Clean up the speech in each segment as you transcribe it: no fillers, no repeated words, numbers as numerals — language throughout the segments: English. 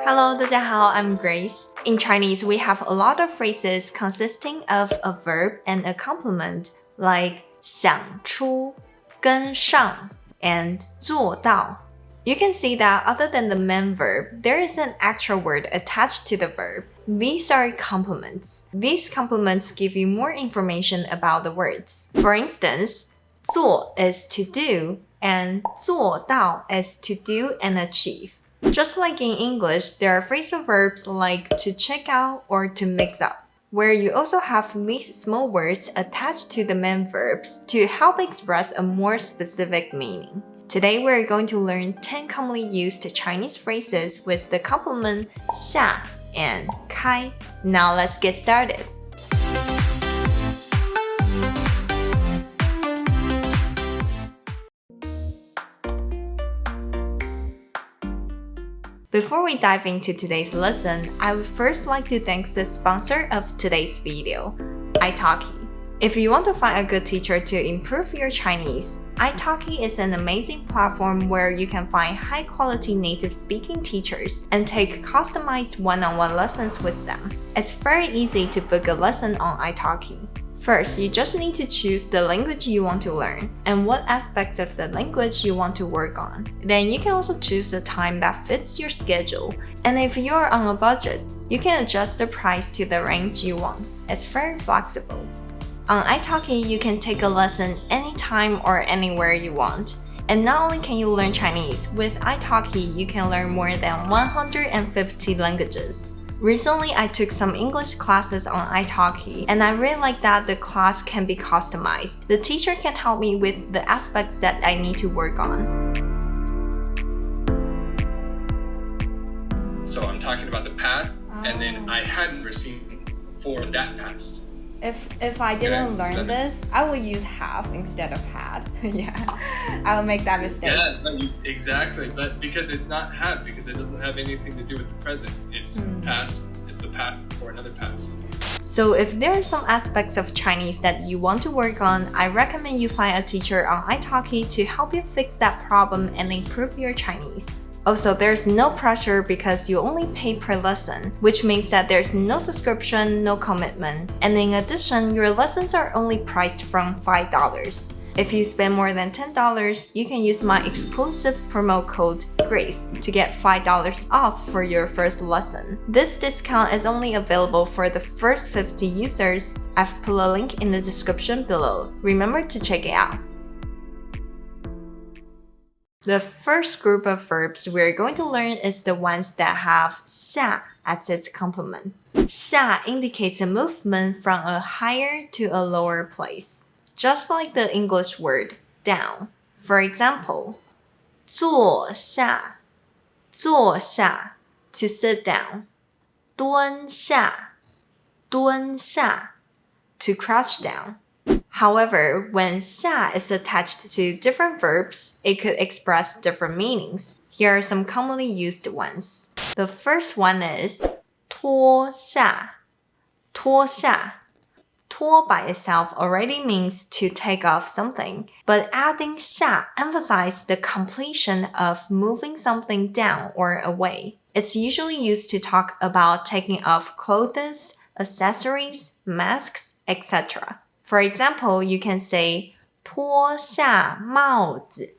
Hello, 大家好, I'm Grace. In Chinese, we have a lot of phrases consisting of a verb and a complement, like 想出,跟上, and 做到. You can see that other than the main verb, there is an extra word attached to the verb. These are complements. These complements give you more information about the words. For instance, 做 is to do, and 做到 is to do and achieve. Just like in English, there are phrasal verbs like to check out or to mix up, where you also have these small words attached to the main verbs to help express a more specific meaning. Today we're going to learn 10 commonly used Chinese phrases with the complement 下 and 开. Now let's get started. Before we dive into today's lesson, I would first like to thank the sponsor of today's video, italki. If you want to find a good teacher to improve your Chinese, italki is an amazing platform where you can find high-quality native-speaking teachers and take customized one-on-one lessons with them. It's very easy to book a lesson on italki. First, you just need to choose the language you want to learn and what aspects of the language you want to work on. Then you can also choose a time that fits your schedule. And if you're on a budget, you can adjust the price to the range you want. It's very flexible. On italki, you can take a lesson anytime or anywhere you want. And not only can you learn Chinese, with italki, you can learn more than 150 languages. Recently, I took some English classes on italki, and I really like that the class can be customized. The teacher can help me with the aspects that I need to work on. So I'm talking about the path, and then I hadn't received for that past. If I didn't learn this, I would use have instead of had. Yeah, I would make that mistake. Yeah, exactly. But because it's not have, because it doesn't have anything to do with the present. It's past. It's the past for another past. So if there are some aspects of Chinese that you want to work on, I recommend you find a teacher on italki to help you fix that problem and improve your Chinese. Also, there's no pressure because you only pay per lesson, which means that there's no subscription, no commitment. And in addition, your lessons are only priced from $5. If you spend more than $10, you can use my exclusive promo code GRACE to get $5 off for your first lesson. This discount is only available for the first 50 users. I've put a link in the description below. Remember to check it out. The first group of verbs we're going to learn is the ones that have 下 as its complement. 下 indicates a movement from a higher to a lower place, just like the English word down. For example, 坐下, 坐下, to sit down. 蹲下, 蹲下, to crouch down. However, when 下 is attached to different verbs, it could express different meanings. Here are some commonly used ones. The first one is 脱下, 脱下. 脱 by itself already means to take off something, but adding 下 emphasizes the completion of moving something down or away. It's usually used to talk about taking off clothes, accessories, masks, etc. For example, you can say 脱下帽子,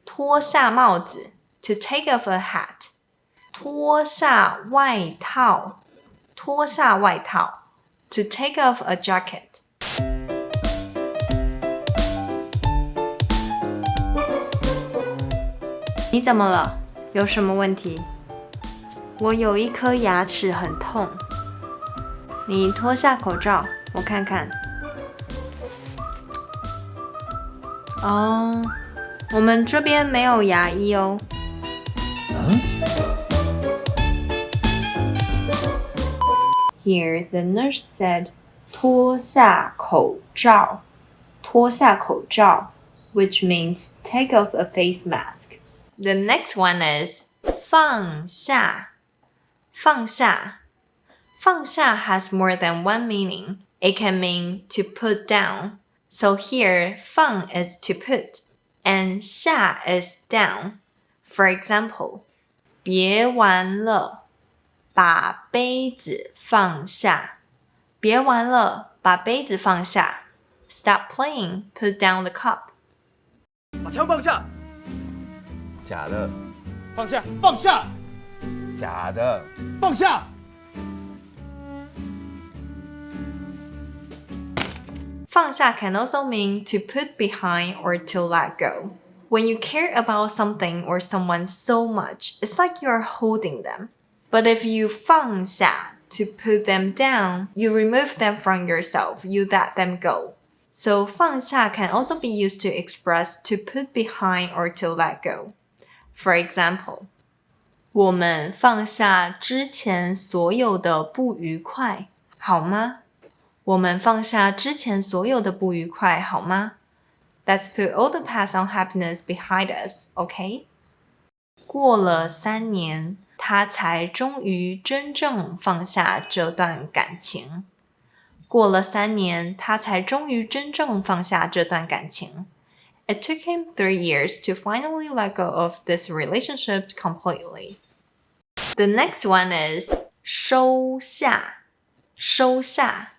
脱下帽子, to take off a hat. 脱下外套, 脱下外套, to take off a jacket. 你怎么了？有什么问题？我有一颗牙齿很痛。你脱下口罩，我看看。哦，我们这边没有牙医哦。Here, the nurse said, 脱下口罩, 脱下口罩, which means take off a face mask. The next one is 放下, 放下. 放下 has more than one meaning. It can mean to put down. So here, 放 is to put, and 下 is down. For example, 别玩了,把杯子放下。别玩了，把杯子放下。Stop playing, put down the cup. 把枪放下。假的，放下，放下，假的，放下。放下 can also mean to put behind or to let go. When you care about something or someone so much, it's like you're holding them. But if you 放下 to put them down, you remove them from yourself, you let them go. So 放下 can also be used to express to put behind or to let go. For example, 我们放下之前所有的不愉快，好吗？我们放下之前所有的不愉快，好吗？ Let's put all the past unhappiness behind us, okay? 过了3年，他才终于真正放下这段感情。过了3年，他才终于真正放下这段感情。It took him 3 years to finally let go of this relationship completely. The next one is 收下。收下。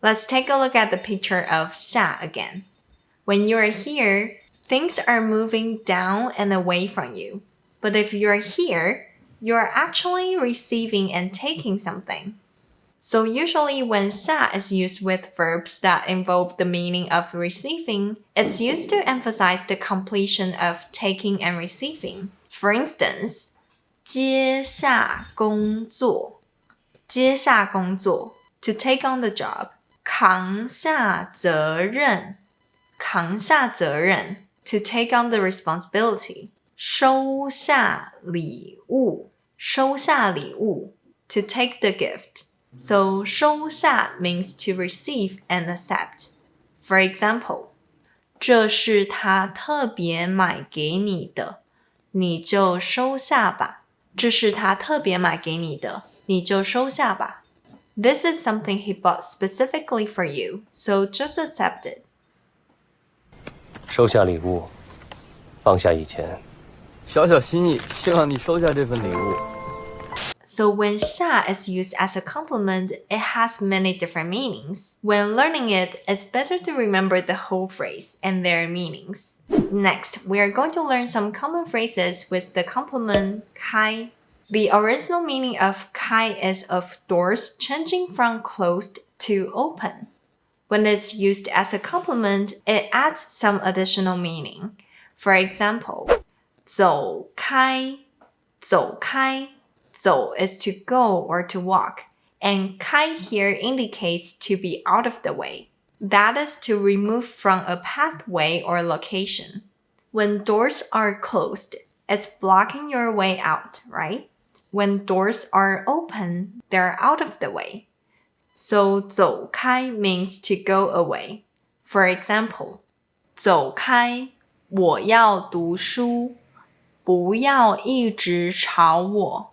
Let's take a look at the picture of 下 again. When you're here, things are moving down and away from you. But if you're here, you're actually receiving and taking something. So usually when 下 is used with verbs that involve the meaning of receiving, it's used to emphasize the completion of taking and receiving. For instance, 接下工作，接下工作 to take on the job. 扛下责任，扛下责任 to take on the responsibility. 收下礼物，收下礼物 to take the gift. So 收下 means to receive and accept. For example, 这是他特别买给你的，你就收下吧。这是他特别买给你的，你就收下吧。This is something he bought specifically for you, so just accept it. 收下礼物，放下以前。小小心意，希望你收下这份礼物。So when 下 is used as a compliment, it has many different meanings. When learning it, it's better to remember the whole phrase and their meanings. Next, we are going to learn some common phrases with the complement 开. The original meaning of 开 is of doors changing from closed to open. When it's used as a complement, it adds some additional meaning. For example, 走开，走开。走 is to go or to walk, and 开 here indicates to be out of the way. That is to remove from a pathway or location. When doors are closed, it's blocking your way out, right? When doors are open, they're out of the way. So 走开 means to go away. For example, 走开，我要读书，不要一直吵我。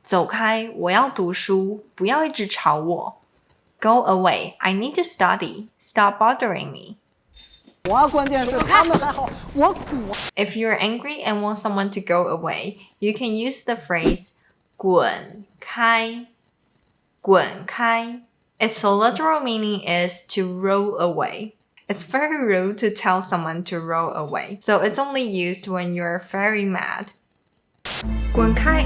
走开，我要读书，不要一直吵我。Go away, I need to study. Stop bothering me. 关键是他们还好，我 If you're angry and want someone to go away, you can use the phrase 滚开，滚开. Its literal meaning is to roll away. It's very rude to tell someone to roll away, so it's only used when you're very mad. 滚开.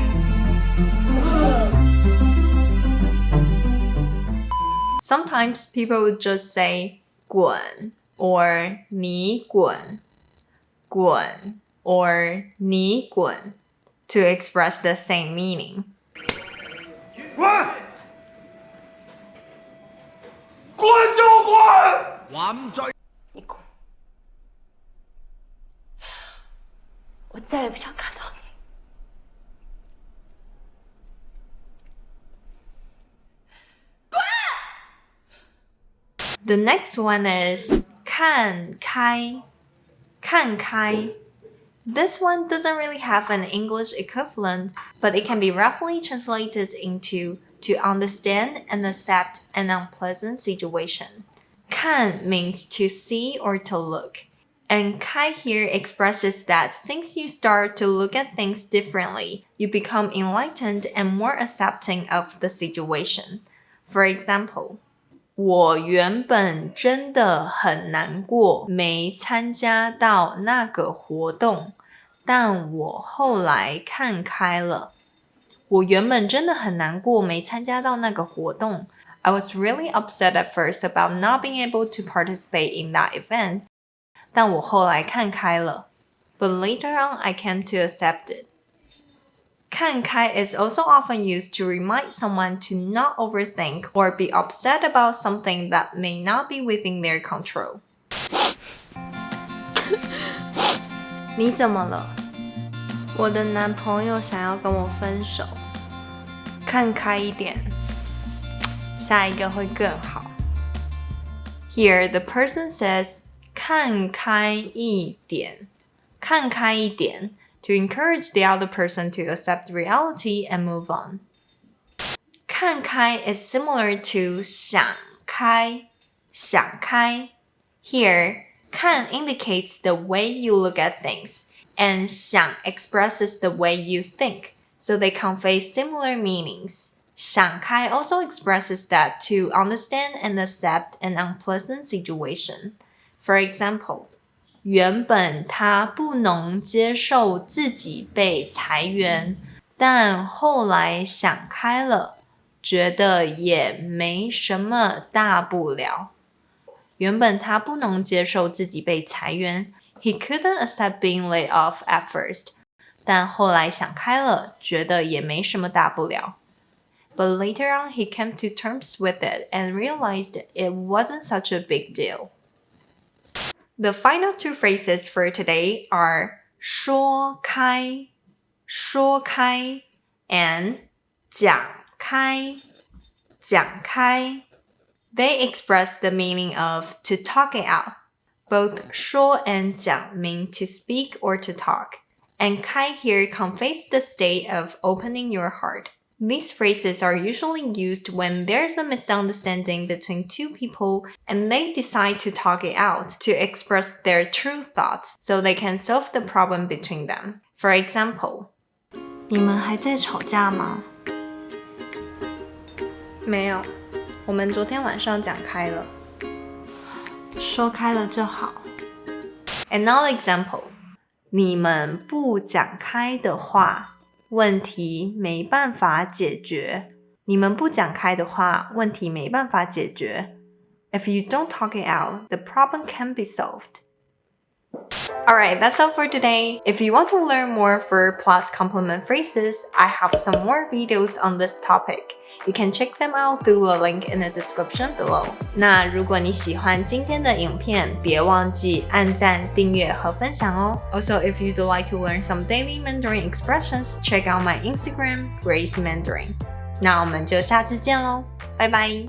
Sometimes people would just say 滚 or 你滚, 滚 or 你滚 to express the same meaning. 滚！滚就滚！我唔追。你滚！我再也不想看到你。The next one is 看开，看开. This one doesn't really have an English equivalent, but it can be roughly translated into to understand and accept an unpleasant situation. 看 means to see or to look. And 开 here expresses that since you start to look at things differently, you become enlightened and more accepting of the situation. For example, 我原本真的很难过，没参加到那个活动，但我后来看开了。我原本真的很难过，没参加到那个活动。I was really upset at first about not being able to participate in that event. 但我后来看开了 but later on I came to accept it. 看开 is also often used to remind someone to not overthink or be upset about something that may not be within their control. 你怎么了？我的男朋友想要跟我分手。看开一点，下一个会更好。Here the person says 看开一点，看开一点 to encourage the other person to accept reality and move on. 看开 is similar to 想开，想开。Here, 看 indicates the way you look at things, and 想 expresses the way you think, so they convey similar meanings. 想开 also expresses that to understand and accept an unpleasant situation. For example, 原本他不能接受自己被裁员，但后来想开了，觉得也没什么大不了。原本他不能接受自己被裁员 He couldn't accept being laid off at first. 但后来想开了，觉得也没什么大不了。But later on, he came to terms with it and realized it wasn't such a big deal. The final two phrases for today are 说开and 讲开。They express the meaning of to talk it out. Both 说 and 讲 mean to speak or to talk, and 开 here conveys the state of opening your heart. These phrases are usually used when there's a misunderstanding between two people and they decide to talk it out to express their true thoughts so they can solve the problem between them. For example, 你们还在吵架吗？没有，我们昨天晚上讲开了。说开了就好。Another example, 你们不讲开的话，问题没办法解决。你们不讲开的话，问题没办法解决。If you don't talk it out, the problem can't be solved. Alright, that's all for today. If you want to learn more verb plus complement phrases, I have some more videos on this topic. You can check them out through the link in the description below. 那如果你喜欢今天的影片，别忘记按赞、订阅和分享哦。Also, if you'd like to learn some daily Mandarin expressions, check out my Instagram, Grace Mandarin. 那我们就下次见喽，拜拜。